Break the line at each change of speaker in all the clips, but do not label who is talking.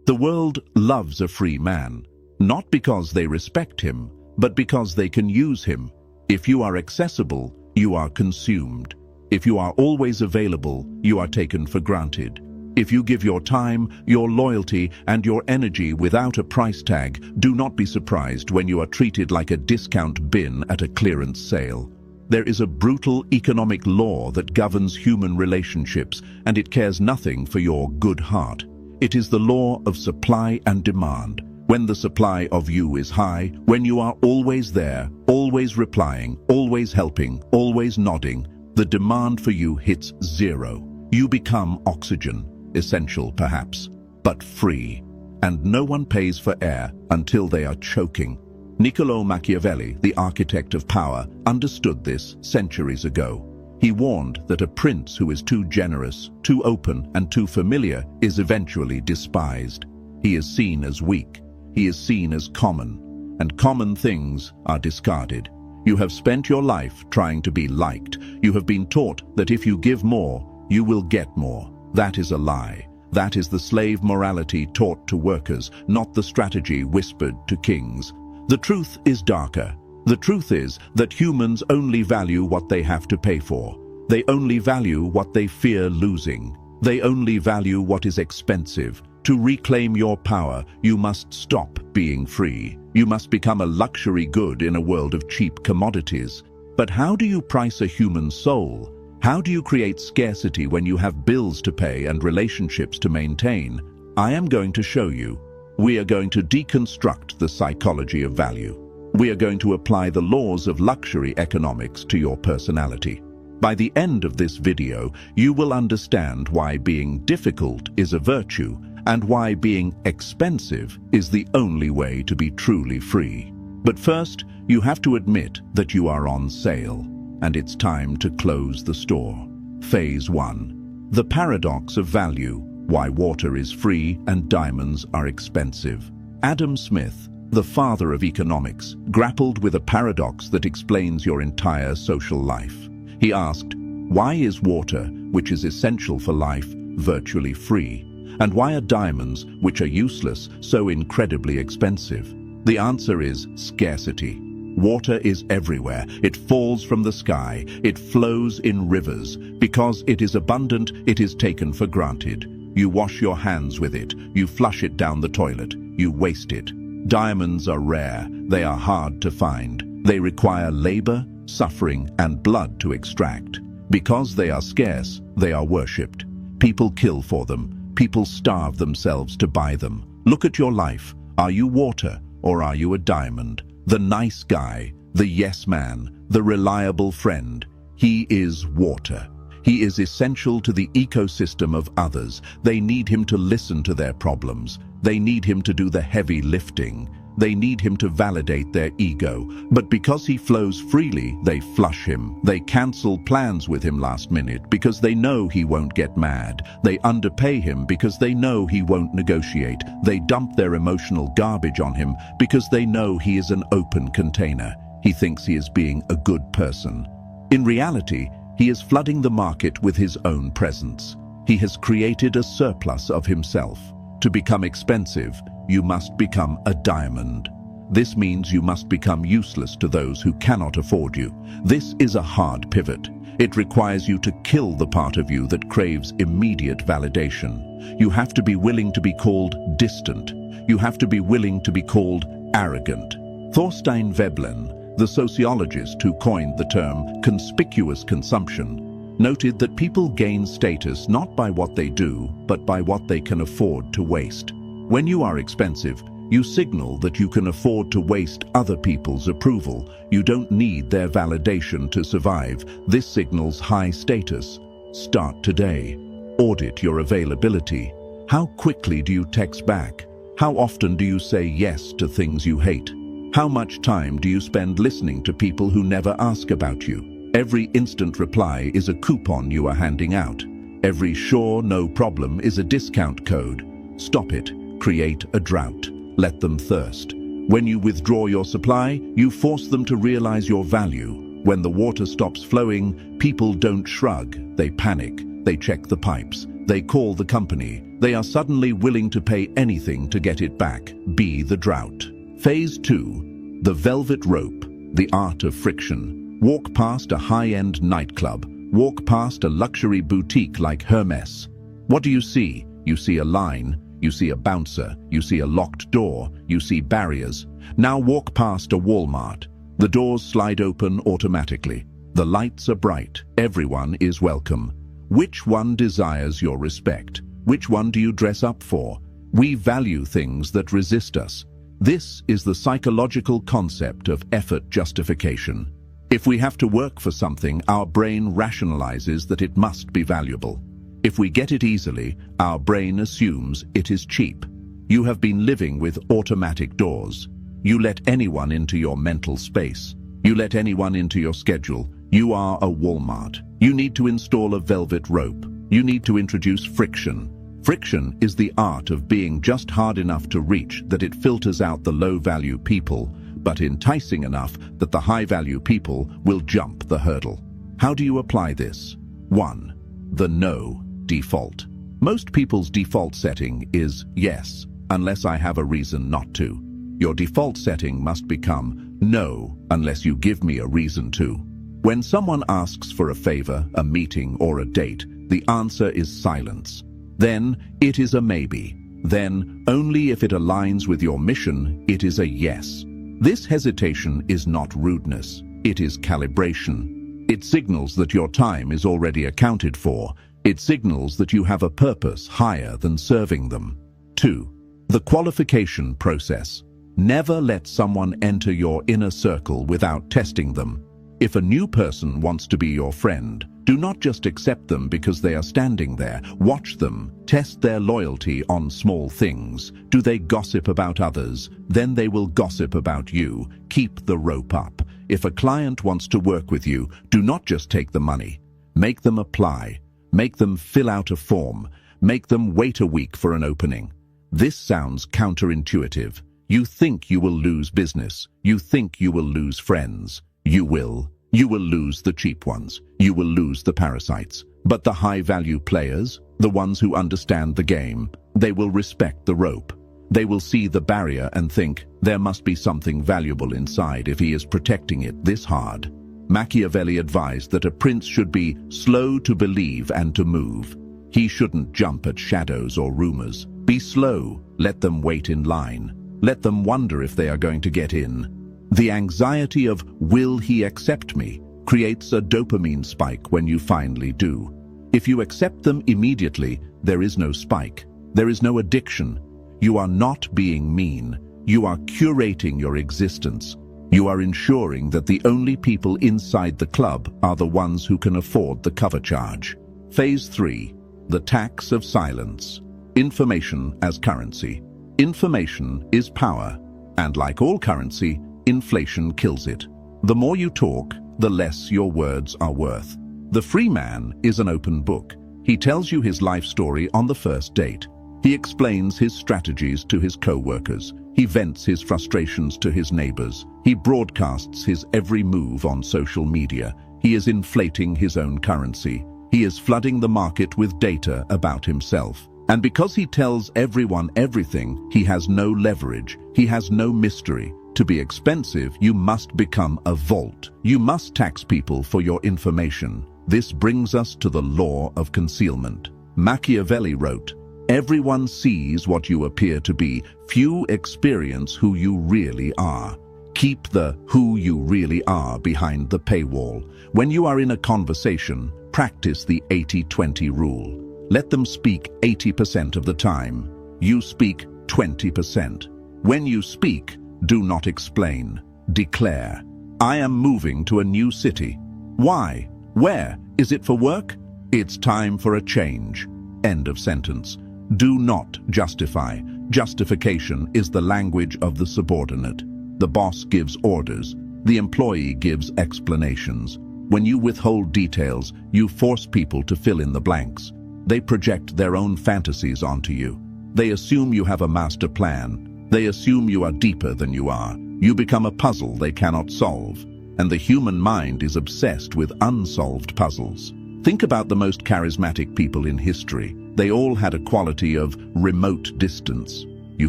The world loves a free man, not because they respect him, but because they can use him. If you are accessible, you are consumed. If you are always available, you are taken for granted. If you give your time, your loyalty, and your energy without a price tag, do not be surprised when you are treated like a discount bin at a clearance sale. There is a brutal economic law that governs human relationships, and it cares nothing for your good heart. It is the law of supply and demand. When the supply of you is high, when you are always there, always replying, always helping, always nodding, the demand for you hits zero. You become oxygen, essential perhaps, but free. And no one pays for air until they are choking. Niccolò Machiavelli, the architect of power, understood this centuries ago. He warned that a prince who is too generous, too open, and too familiar is eventually despised. He is seen as weak. He is seen as common. And common things are discarded. You have spent your life trying to be liked. You have been taught that if you give more, you will get more. That is a lie. That is the slave morality taught to workers, not the strategy whispered to kings. The truth is darker. The truth is that humans only value what they have to pay for. They only value what they fear losing. They only value what is expensive. To reclaim your power, you must stop being free. You must become a luxury good in a world of cheap commodities. But how do you price a human soul? How do you create scarcity when you have bills to pay and relationships to maintain? I am going to show you. We are going to deconstruct the psychology of value. We are going to apply the laws of luxury economics to your personality. By the end of this video, you will understand why being difficult is a virtue and why being expensive is the only way to be truly free. But first, you have to admit that you are on sale. And it's time to close the store. Phase 1. The paradox of value, why water is free and diamonds are expensive. Adam Smith, the father of economics, grappled with a paradox that explains your entire social life. He asked, why is water, which is essential for life, virtually free? And why are diamonds, which are useless, so incredibly expensive? The answer is scarcity. Water is everywhere. It falls from the sky. It flows in rivers. Because it is abundant, it is taken for granted. You wash your hands with it. You flush it down the toilet. You waste it. Diamonds are rare. They are hard to find. They require labor, suffering, and blood to extract. Because they are scarce, they are worshipped. People kill for them. People starve themselves to buy them. Look at your life. Are you water or are you a diamond? The nice guy, the yes man, the reliable friend. He is water. He is essential to the ecosystem of others. They need him to listen to their problems. They need him to do the heavy lifting. They need him to validate their ego. But because he flows freely, they flush him. They cancel plans with him last minute because they know he won't get mad. They underpay him because they know he won't negotiate. They dump their emotional garbage on him because they know he is an open container. He thinks he is being a good person. In reality, he is flooding the market with his own presence. He has created a surplus of himself. To become expensive, you must become a diamond. This means you must become useless to those who cannot afford you. This is a hard pivot. It requires you to kill the part of you that craves immediate validation. You have to be willing to be called distant. You have to be willing to be called arrogant. Thorstein Veblen, the sociologist who coined the term conspicuous consumption, noted that people gain status not by what they do, but by what they can afford to waste. When you are expensive, you signal that you can afford to waste other people's approval. You don't need their validation to survive. This signals high status. Start today. Audit your availability. How quickly do you text back? How often do you say yes to things you hate? How much time do you spend listening to people who never ask about you? Every instant reply is a coupon you are handing out. Every sure, no problem is a discount code. Stop it. Create a drought. Let them thirst. When you withdraw your supply, you force them to realize your value. When the water stops flowing, people don't shrug. They panic. They check the pipes. They call the company. They are suddenly willing to pay anything to get it back. Be the drought. Phase 2. The velvet rope. The art of friction. Walk past a high-end nightclub. Walk past a luxury boutique like Hermes. What do you see? You see a line. You see a bouncer. You see a locked door. You see barriers. Now walk past a Walmart. The doors slide open automatically. The lights are bright. Everyone is welcome. Which one desires your respect? Which one do you dress up for? We value things that resist us. This is the psychological concept of effort justification. If we have to work for something, our brain rationalizes that it must be valuable. If we get it easily, our brain assumes it is cheap. You have been living with automatic doors. You let anyone into your mental space. You let anyone into your schedule. You are a Walmart. You need to install a velvet rope. You need to introduce friction. Friction is the art of being just hard enough to reach that it filters out the low-value people, but enticing enough that the high-value people will jump the hurdle. How do you apply this? 1. The no default. Most people's default setting is yes, unless I have a reason not to. Your default setting must become no, unless you give me a reason to. When someone asks for a favor, a meeting, or a date, the answer is silence. Then it is a maybe. Then, only if it aligns with your mission, it is a yes. This hesitation is not rudeness. It is calibration. It signals that your time is already accounted for. It signals that you have a purpose higher than serving them. 2. The qualification process. Never let someone enter your inner circle without testing them. If a new person wants to be your friend, do not just accept them because they are standing there. Watch them. Test their loyalty on small things. Do they gossip about others? Then they will gossip about you. Keep the rope up. If a client wants to work with you, do not just take the money. Make them apply. Make them fill out a form. Make them wait a week for an opening. This sounds counterintuitive. You think you will lose business. You think you will lose friends. You will. You will lose the cheap ones. You will lose the parasites. But the high-value players, the ones who understand the game, they will respect the rope. They will see the barrier and think, there must be something valuable inside if he is protecting it this hard. Machiavelli advised that a prince should be slow to believe and to move. He shouldn't jump at shadows or rumors. Be slow. Let them wait in line. Let them wonder if they are going to get in. The anxiety of, will he accept me, creates a dopamine spike when you finally do. If you accept them immediately, there is no spike. There is no addiction. You are not being mean. You are curating your existence. You are ensuring that the only people inside the club are the ones who can afford the cover charge. Phase 3. The tax of silence. Information as currency. Information is power, and like all currency, inflation kills it. The more you talk, the less your words are worth. The free man is an open book. He tells you his life story on the first date. He explains his strategies to his co-workers. He vents his frustrations to his neighbors. He broadcasts his every move on social media. He is inflating his own currency. He is flooding the market with data about himself. And because he tells everyone everything, he has no leverage. He has no mystery. To be expensive, you must become a vault. You must tax people for your information. This brings us to the law of concealment. Machiavelli wrote, "Everyone sees what you appear to be. Few experience who you really are." Keep the who you really are behind the paywall. When you are in a conversation, practice the 80-20 rule. Let them speak 80% of the time. You speak 20%. When you speak, do not explain. Declare. I am moving to a new city. Why? Where? Is it for work? It's time for a change. End of sentence. Do not justify. Justification is the language of the subordinate. The boss gives orders. The employee gives explanations. When you withhold details, you force people to fill in the blanks. They project their own fantasies onto you. They assume you have a master plan. They assume you are deeper than you are. You become a puzzle they cannot solve. And the human mind is obsessed with unsolved puzzles. Think about the most charismatic people in history. They all had a quality of remote distance. You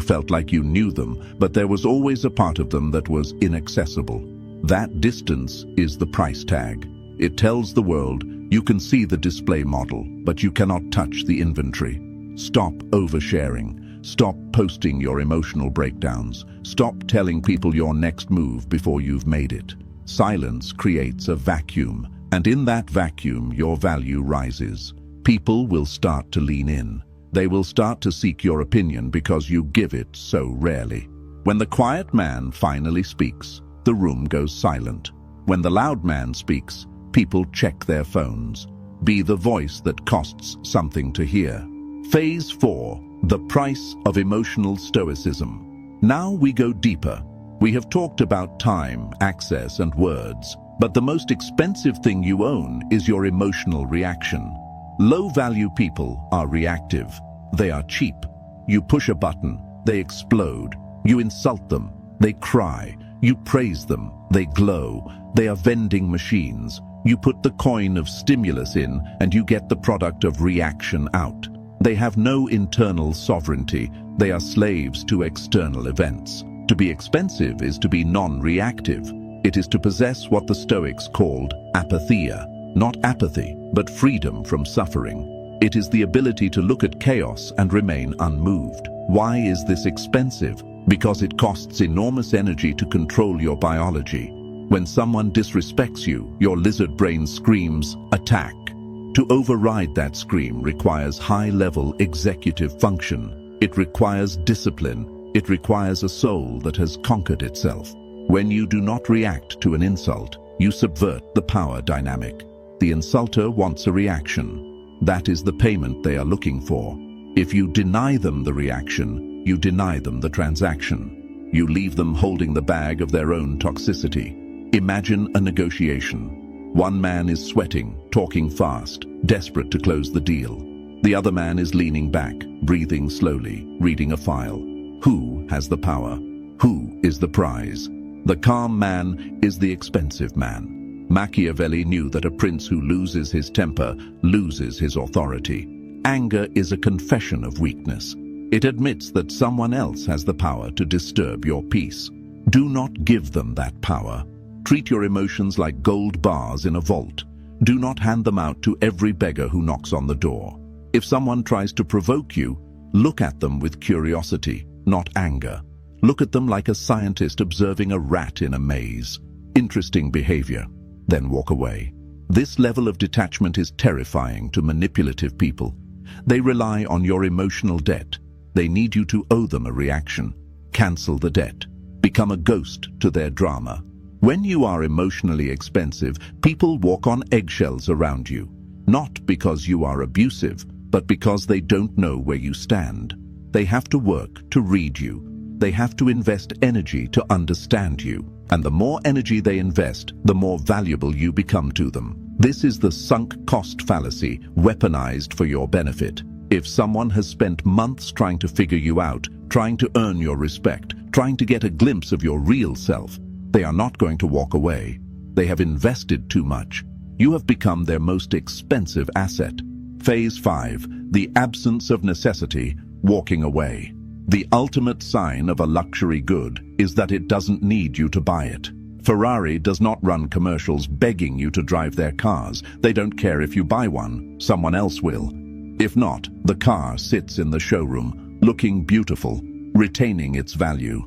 felt like you knew them, but there was always a part of them that was inaccessible. That distance is the price tag. It tells the world, you can see the display model, but you cannot touch the inventory. Stop oversharing. Stop posting your emotional breakdowns. Stop telling people your next move before you've made it. Silence creates a vacuum, and in that vacuum, your value rises. People will start to lean in. They will start to seek your opinion because you give it so rarely. When the quiet man finally speaks, the room goes silent. When the loud man speaks, people check their phones. Be the voice that costs something to hear. Phase 4. The price of emotional stoicism. Now we go deeper. We have talked about time, access, and words, but the most expensive thing you own is your emotional reaction. Low-value people are reactive. They are cheap. You push a button, they explode. You insult them, they cry. You praise them, they glow. They are vending machines. You put the coin of stimulus in, and you get the product of reaction out. They have no internal sovereignty. They are slaves to external events. To be expensive is to be non-reactive. It is to possess what the Stoics called apatheia. Not apathy, but freedom from suffering. It is the ability to look at chaos and remain unmoved. Why is this expensive? Because it costs enormous energy to control your biology. When someone disrespects you, your lizard brain screams, attack. To override that scream requires high-level executive function. It requires discipline. It requires a soul that has conquered itself. When you do not react to an insult, you subvert the power dynamic. The insulter wants a reaction. That is the payment they are looking for. If you deny them the reaction, you deny them the transaction. You leave them holding the bag of their own toxicity. Imagine a negotiation. One man is sweating, talking fast, desperate to close the deal. The other man is leaning back, breathing slowly, reading a file. Who has the power? Who is the prize? The calm man is the expensive man. Machiavelli knew that a prince who loses his temper loses his authority. Anger is a confession of weakness. It admits that someone else has the power to disturb your peace. Do not give them that power. Treat your emotions like gold bars in a vault. Do not hand them out to every beggar who knocks on the door. If someone tries to provoke you, look at them with curiosity, not anger. Look at them like a scientist observing a rat in a maze. Interesting behavior. Then walk away. This level of detachment is terrifying to manipulative people. They rely on your emotional debt. They need you to owe them a reaction. Cancel the debt. Become a ghost to their drama. When you are emotionally expensive, people walk on eggshells around you. Not because you are abusive, but because they don't know where you stand. They have to work to read you. They have to invest energy to understand you. And the more energy they invest, the more valuable you become to them. This is the sunk cost fallacy, weaponized for your benefit. If someone has spent months trying to figure you out, trying to earn your respect, trying to get a glimpse of your real self, they are not going to walk away. They have invested too much. You have become their most expensive asset. Phase 5. The absence of necessity, walking away. The ultimate sign of a luxury good is that it doesn't need you to buy it. Ferrari does not run commercials begging you to drive their cars. They don't care if you buy one, someone else will. If not, the car sits in the showroom, looking beautiful, retaining its value.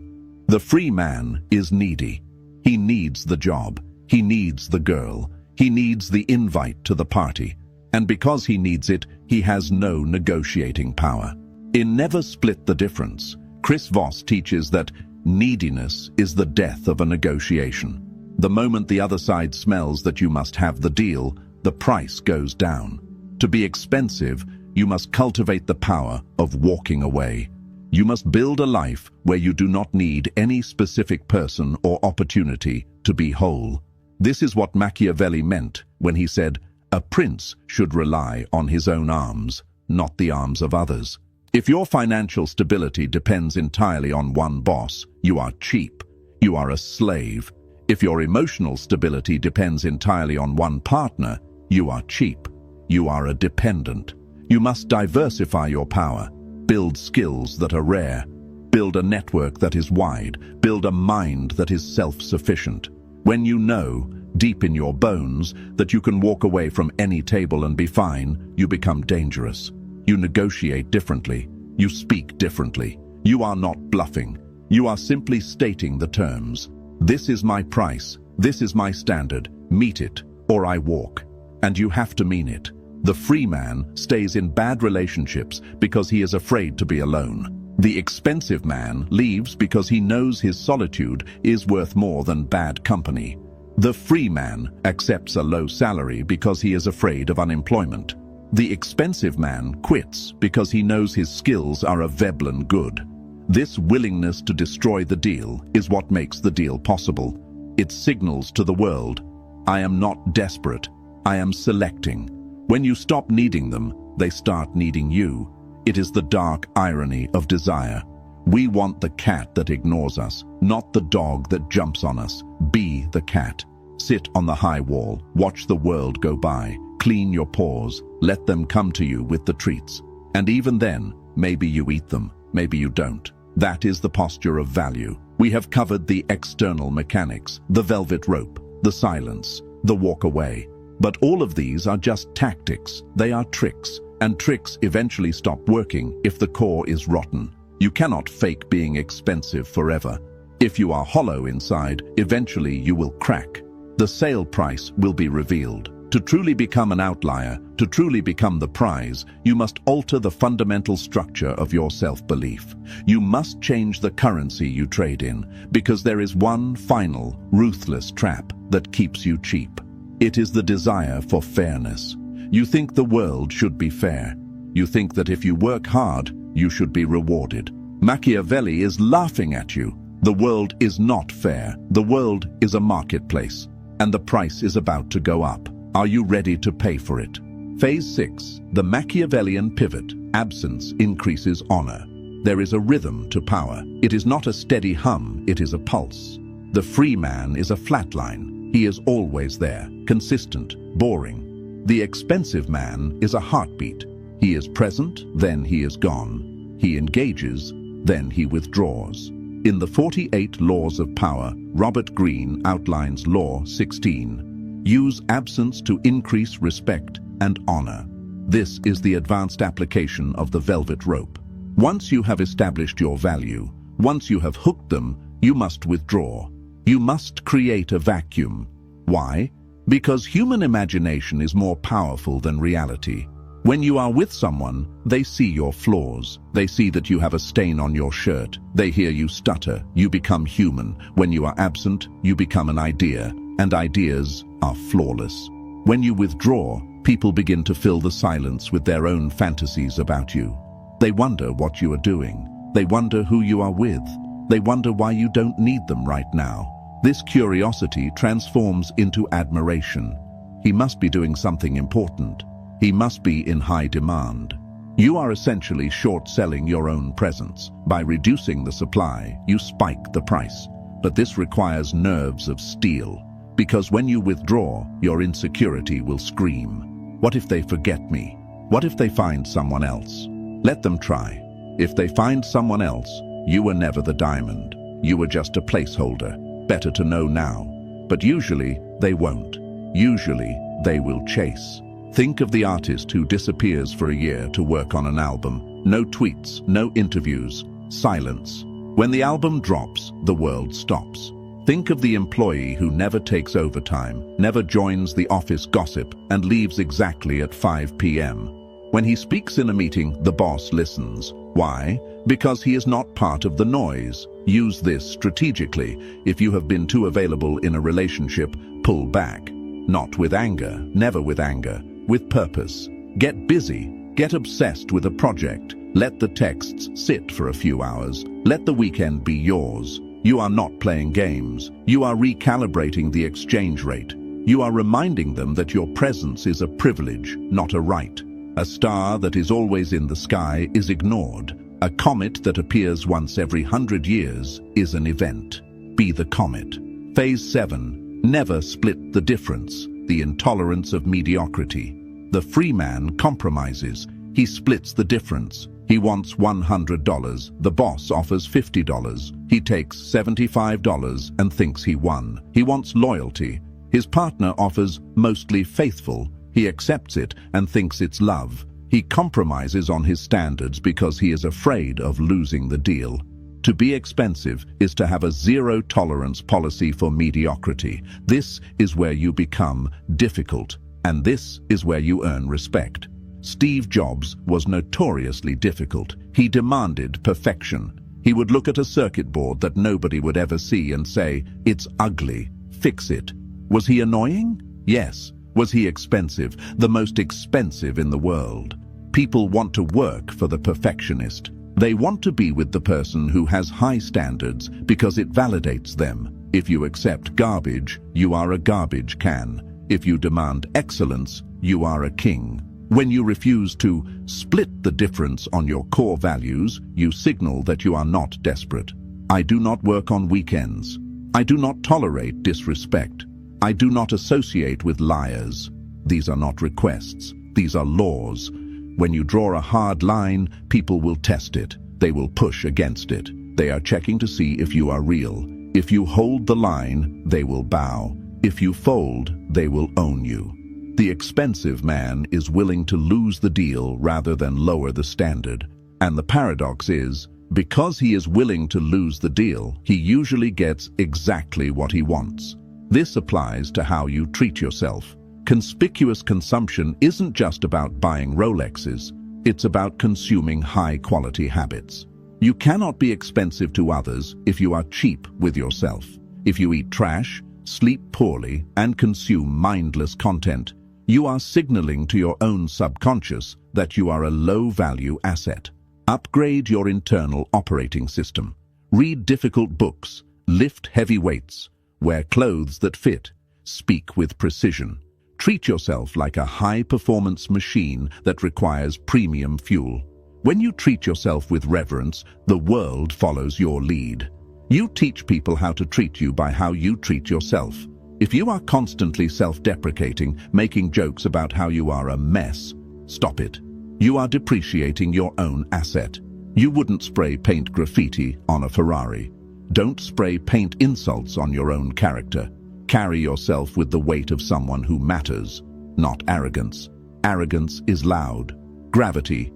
The free man is needy. He needs the job. He needs the girl. He needs the invite to the party. And because he needs it, he has no negotiating power. In Never Split the Difference, Chris Voss teaches that neediness is the death of a negotiation. The moment the other side smells that you must have the deal, the price goes down. To be expensive, you must cultivate the power of walking away. You must build a life where you do not need any specific person or opportunity to be whole. This is what Machiavelli meant when he said, "A prince should rely on his own arms, not the arms of others." If your financial stability depends entirely on one boss, you are cheap. You are a slave. If your emotional stability depends entirely on one partner, you are cheap. you are a dependent. You must diversify your power, build skills that are rare, build a network that is wide, build a mind that is self-sufficient. When you know, deep in your bones, that you can walk away from any table and be fine, you become dangerous. You negotiate differently. You speak differently. You are not bluffing. You are simply stating the terms. This is my price. This is my standard. Meet it, or I walk. And you have to mean it. The free man stays in bad relationships because he is afraid to be alone. The expensive man leaves because he knows his solitude is worth more than bad company. The free man accepts a low salary because he is afraid of unemployment. The expensive man quits because he knows his skills are a Veblen good. This willingness to destroy the deal is what makes the deal possible. It signals to the world, I am not desperate, I am selecting. When you stop needing them, they start needing you. It is the dark irony of desire. We want the cat that ignores us, not the dog that jumps on us. Be the cat. Sit on the high wall, watch the world go by, clean your paws, let them come to you with the treats. And even then, maybe you eat them, maybe you don't. That is the posture of value. We have covered the external mechanics, the velvet rope, the silence, the walk away. But all of these are just tactics. They are tricks, and tricks eventually stop working if the core is rotten. You cannot fake being expensive forever. If you are hollow inside, eventually you will crack. The sale price will be revealed. To truly become an outlier, to truly become the prize, you must alter the fundamental structure of your self-belief. You must change the currency you trade in, because there is one final, ruthless trap that keeps you cheap. It is the desire for fairness. You think the world should be fair. You think that if you work hard, you should be rewarded. Machiavelli is laughing at you. The world is not fair. The world is a marketplace, and the price is about to go up. Are you ready to pay for it? Phase 6, the Machiavellian pivot. Absence increases honor. There is a rhythm to power. It is not a steady hum, it is a pulse. The free man is a flat line. He is always there, consistent, boring. The expensive man is a heartbeat. He is present, then he is gone. He engages, then he withdraws. In the 48 Laws of Power, Robert Greene outlines Law 16. Use absence to increase respect and honor. This is the advanced application of the velvet rope. Once you have established your value, once you have hooked them, you must withdraw. You must create a vacuum. Why? Because human imagination is more powerful than reality. When you are with someone, they see your flaws. They see that you have a stain on your shirt. They hear you stutter. You become human. When you are absent, you become an idea, and ideas are flawless. When you withdraw, people begin to fill the silence with their own fantasies about you. They wonder what you are doing. They wonder who you are with. They wonder why you don't need them right now. This curiosity transforms into admiration. He must be doing something important. He must be in high demand. You are essentially short-selling your own presence. By reducing the supply, you spike the price. But this requires nerves of steel. Because when you withdraw, your insecurity will scream. What if they forget me? What if they find someone else? Let them try. If they find someone else, you were never the diamond. You were just a placeholder. Better to know now. But usually, they won't. Usually, they will chase. Think of the artist who disappears for a year to work on an album. No tweets, no interviews, silence. When the album drops, the world stops. Think of the employee who never takes overtime, never joins the office gossip, and leaves exactly at 5 p.m. When he speaks in a meeting, the boss listens. Why? Because he is not part of the noise. Use this strategically. If you have been too available in a relationship, pull back. Not with anger, never with anger, with purpose. Get busy, get obsessed with a project. Let the texts sit for a few hours. Let the weekend be yours. You are not playing games. You are recalibrating the exchange rate. You are reminding them that your presence is a privilege, not a right. A star that is always in the sky is ignored. A comet that appears once every 100 years is an event. Be the comet. Phase 7. Never split the difference. The intolerance of mediocrity. The free man compromises. He splits the difference. He wants $100. The boss offers $50. He takes $75 and thinks he won. He wants loyalty. His partner offers mostly faithful. He accepts it and thinks it's love. He compromises on his standards because he is afraid of losing the deal. To be expensive is to have a zero-tolerance policy for mediocrity. This is where you become difficult, and this is where you earn respect. Steve Jobs was notoriously difficult. He demanded perfection. He would look at a circuit board that nobody would ever see and say, "It's ugly, fix it." Was he annoying? Yes. Was he expensive? The most expensive in the world. People want to work for the perfectionist. They want to be with the person who has high standards because it validates them. If you accept garbage, you are a garbage can. If you demand excellence, you are a king. When you refuse to split the difference on your core values, you signal that you are not desperate. I do not work on weekends. I do not tolerate disrespect. I do not associate with liars. These are not requests. These are laws. When you draw a hard line, people will test it. They will push against it. They are checking to see if you are real. If you hold the line, they will bow. If you fold, they will own you. The expensive man is willing to lose the deal rather than lower the standard. And the paradox is, because he is willing to lose the deal, he usually gets exactly what he wants. This applies to how you treat yourself. Conspicuous consumption isn't just about buying Rolexes. It's about consuming high-quality habits. You cannot be expensive to others if you are cheap with yourself. If you eat trash, sleep poorly, and consume mindless content, you are signaling to your own subconscious that you are a low-value asset. Upgrade your internal operating system. Read difficult books, lift heavy weights, wear clothes that fit, speak with precision. Treat yourself like a high-performance machine that requires premium fuel. When you treat yourself with reverence, the world follows your lead. You teach people how to treat you by how you treat yourself. If you are constantly self-deprecating, making jokes about how you are a mess, stop it. You are depreciating your own asset. You wouldn't spray paint graffiti on a Ferrari. Don't spray paint insults on your own character. Carry yourself with the weight of someone who matters, not arrogance. Arrogance is loud. Gravity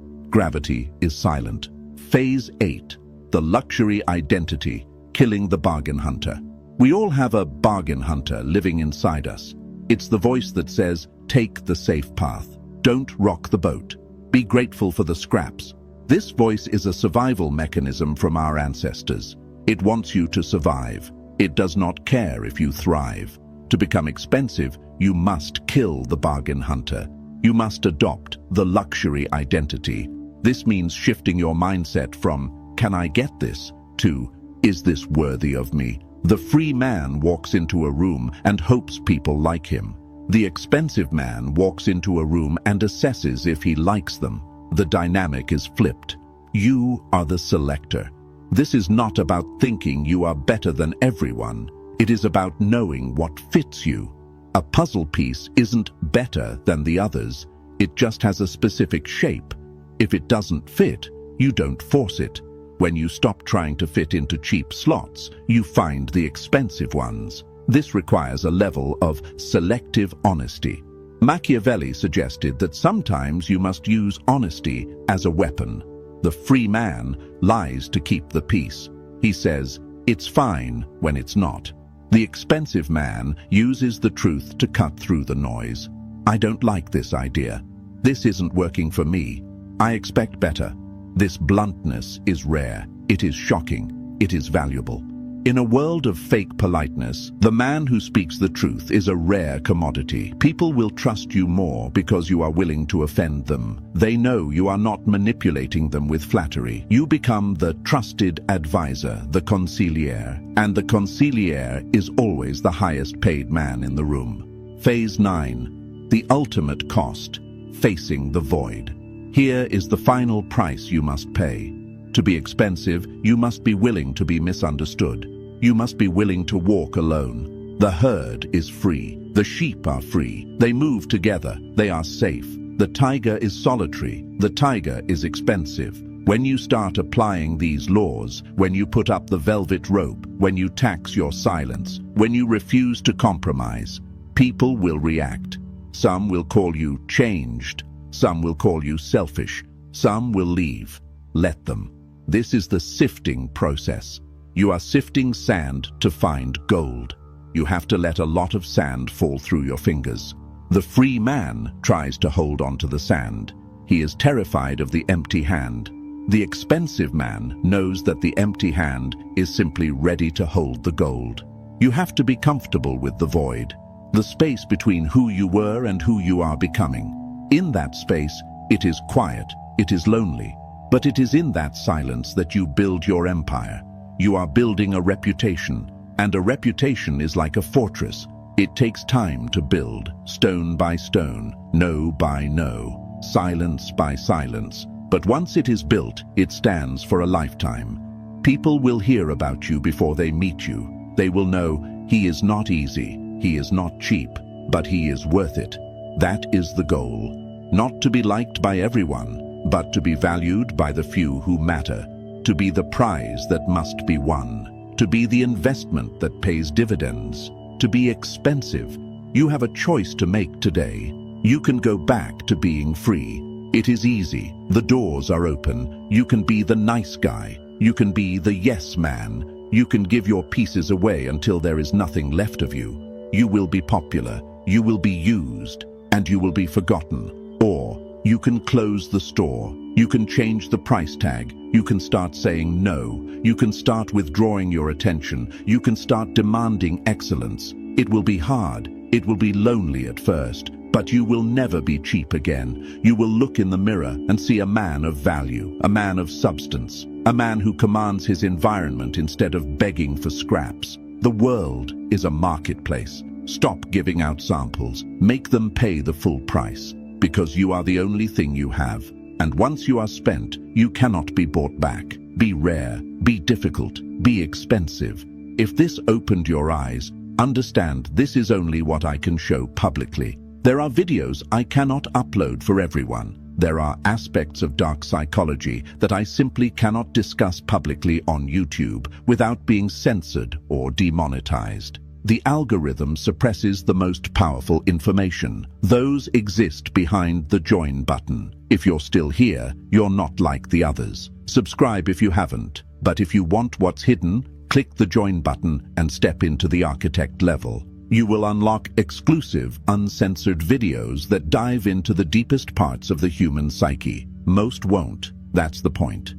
is silent. Phase 8. The luxury identity, killing the bargain hunter. We all have a bargain hunter living inside us. It's the voice that says, take the safe path. Don't rock the boat. Be grateful for the scraps. This voice is a survival mechanism from our ancestors. It wants you to survive. It does not care if you thrive. To become expensive, you must kill the bargain hunter. You must adopt the luxury identity. This means shifting your mindset from, can I get this, to, is this worthy of me? The free man walks into a room and hopes people like him. The expensive man walks into a room and assesses if he likes them. The dynamic is flipped. You are the selector. This is not about thinking you are better than everyone. It is about knowing what fits you. A puzzle piece isn't better than the others. It just has a specific shape. If it doesn't fit, you don't force it. When you stop trying to fit into cheap slots, you find the expensive ones. This requires a level of selective honesty. Machiavelli suggested that sometimes you must use honesty as a weapon. The free man lies to keep the peace. He says, it's fine when it's not. The expensive man uses the truth to cut through the noise. I don't like this idea. This isn't working for me. I expect better. This bluntness is rare. It is shocking. It is valuable. In a world of fake politeness, the man who speaks the truth is a rare commodity. People will trust you more because you are willing to offend them. They know you are not manipulating them with flattery. You become the trusted advisor, the consigliere, and the consigliere is always the highest paid man in the room. Phase 9. The ultimate cost, facing the void. Here is the final price you must pay. To be expensive, you must be willing to be misunderstood. You must be willing to walk alone. The herd is free. The sheep are free. They move together. They are safe. The tiger is solitary. The tiger is expensive. When you start applying these laws, when you put up the velvet rope, when you tax your silence, when you refuse to compromise, people will react. Some will call you changed. Some will call you selfish. Some will leave. Let them. This is the sifting process. You are sifting sand to find gold. You have to let a lot of sand fall through your fingers. The free man tries to hold on to the sand. He is terrified of the empty hand. The expensive man knows that the empty hand is simply ready to hold the gold. You have to be comfortable with the void, the space between who you were and who you are becoming. In that space, it is quiet, it is lonely, but it is in that silence that you build your empire. You are building a reputation, and a reputation is like a fortress. It takes time to build, stone by stone, no by no, silence by silence. But once it is built, it stands for a lifetime. People will hear about you before they meet you. They will know he is not easy, he is not cheap, but he is worth it. That is the goal. Not to be liked by everyone, but to be valued by the few who matter. To be the prize that must be won. To be the investment that pays dividends. To be expensive. You have a choice to make today. You can go back to being free. It is easy. The doors are open. You can be the nice guy. You can be the yes man. You can give your pieces away until there is nothing left of you. You will be popular. You will be used. And you will be forgotten. Or you can close the store. You can change the price tag. You can start saying no. You can start withdrawing your attention. You can start demanding excellence. It will be hard. It will be lonely at first. But you will never be cheap again. You will look in the mirror and see a man of value, a man of substance, a man who commands his environment instead of begging for scraps. The world is a marketplace. Stop giving out samples. Make them pay the full price, because you are the only thing you have. And once you are spent, you cannot be bought back. Be rare, be difficult, be expensive. If this opened your eyes, understand this is only what I can show publicly. There are videos I cannot upload for everyone. There are aspects of dark psychology that I simply cannot discuss publicly on YouTube without being censored or demonetized. The algorithm suppresses the most powerful information. Those exist behind the join button. If you're still here, you're not like the others. Subscribe if you haven't. But if you want what's hidden, click the join button and step into the architect level. You will unlock exclusive, uncensored videos that dive into the deepest parts of the human psyche. Most won't. That's the point.